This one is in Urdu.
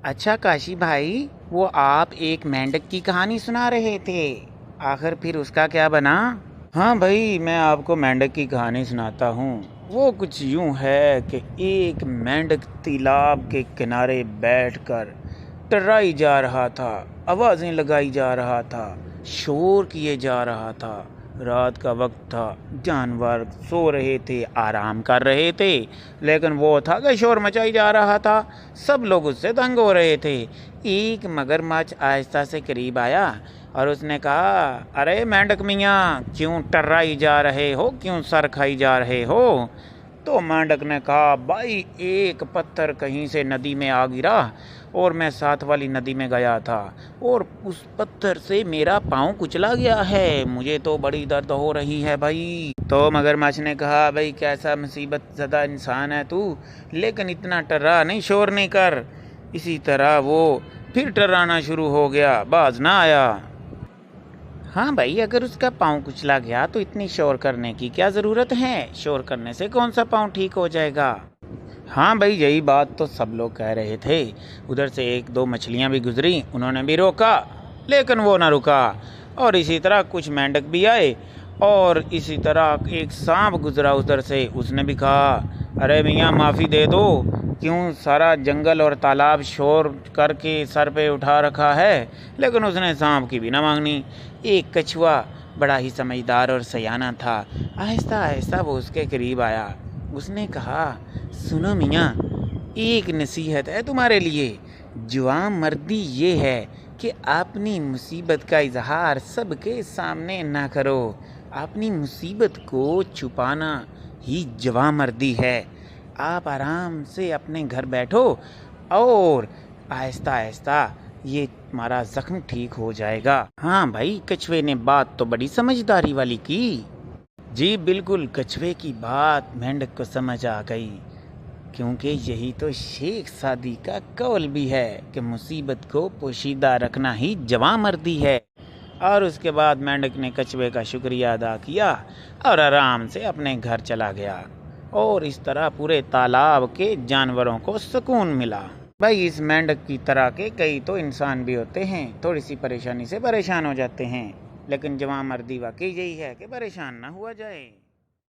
اچھا کاشی بھائی، وہ آپ ایک مینڈک کی کہانی سنا رہے تھے، آخر پھر اس کا کیا بنا؟ ہاں بھائی، میں آپ کو مینڈک کی کہانی سناتا ہوں۔ وہ کچھ یوں ہے کہ ایک مینڈک تالاب کے کنارے بیٹھ کر ٹرائی جا رہا تھا، آوازیں لگائی جا رہا تھا، شور کیے جا رہا تھا۔ رات کا وقت تھا، جانور سو رہے تھے، آرام کر رہے تھے، لیکن وہ تھا کہ شور مچائی جا رہا تھا، سب لوگ اس سے تنگ ہو رہے تھے۔ ایک مگرمچھ آہستہ سے قریب آیا اور اس نے کہا، ارے مینڈک میاں، کیوں ٹرائی جا رہے ہو، کیوں سر کھائی جا رہے ہو؟ تو مینڈک نے کہا، بھائی ایک پتھر کہیں سے ندی میں آ گرا اور میں ساتھ والی ندی میں گیا تھا اور اس پتھر سے میرا پاؤں کچلا گیا ہے، مجھے تو بڑی درد ہو رہی ہے بھائی۔ تو مگرمچھ نے کہا، بھائی کیسا مصیبت زدہ انسان ہے تو، لیکن اتنا ٹرا نہیں، شور نہیں کر۔ اسی طرح وہ پھر ٹرانا شروع ہو گیا، باز نہ آیا۔ ہاں بھائی، اگر اس کا پاؤں کچلا گیا تو اتنی شور کرنے کی کیا ضرورت ہے؟ شور کرنے سے کون سا پاؤں ٹھیک ہو جائے گا؟ ہاں بھائی، یہی بات تو سب لوگ کہہ رہے تھے۔ ادھر سے ایک دو مچھلیاں بھی گزری، انہوں نے بھی روکا، لیکن وہ نہ رکا۔ اور اسی طرح کچھ مینڈک بھی آئے، اور اسی طرح ایک سانپ گزرا ادھر سے، اس نے بھی کہا، ارے میاں معافی دے دو، کیوں سارا جنگل اور تالاب شور کر کے سر پہ اٹھا رکھا ہے؟ لیکن اس نے سانپ کی بھی نہ مانگنی۔ ایک کچھوا بڑا ہی سمجھدار اور سیانہ تھا، آہستہ آہستہ وہ اس کے قریب آیا۔ اس نے کہا، سنو میاں، ایک نصیحت ہے تمہارے لیے۔ جوان مردی یہ ہے کہ اپنی مصیبت کا اظہار سب کے سامنے نہ کرو، اپنی مصیبت کو چھپانا ہی جوان مردی ہے۔ آپ آرام سے اپنے گھر بیٹھو اور آہستہ آہستہ یہ تمہارا زخم ٹھیک ہو جائے گا۔ ہاں بھائی، کچھوے نے بات تو بڑی سمجھداری والی کی۔ جی بالکل، کچھوے کی بات مینڈک کو سمجھ آ گئی، کیونکہ یہی تو شیخ سادی کا قول بھی ہے کہ مصیبت کو پوشیدہ رکھنا ہی جوان مردی ہے۔ اور اس کے بعد مینڈک نے کچھوے کا شکریہ ادا کیا اور آرام سے اپنے گھر چلا گیا، اور اس طرح پورے تالاب کے جانوروں کو سکون ملا۔ بھائی، اس مینڈک کی طرح کے کئی تو انسان بھی ہوتے ہیں، تھوڑی سی پریشانی سے پریشان ہو جاتے ہیں، لیکن جوان مردی واقعی یہی ہے کہ پریشان نہ ہوا جائے۔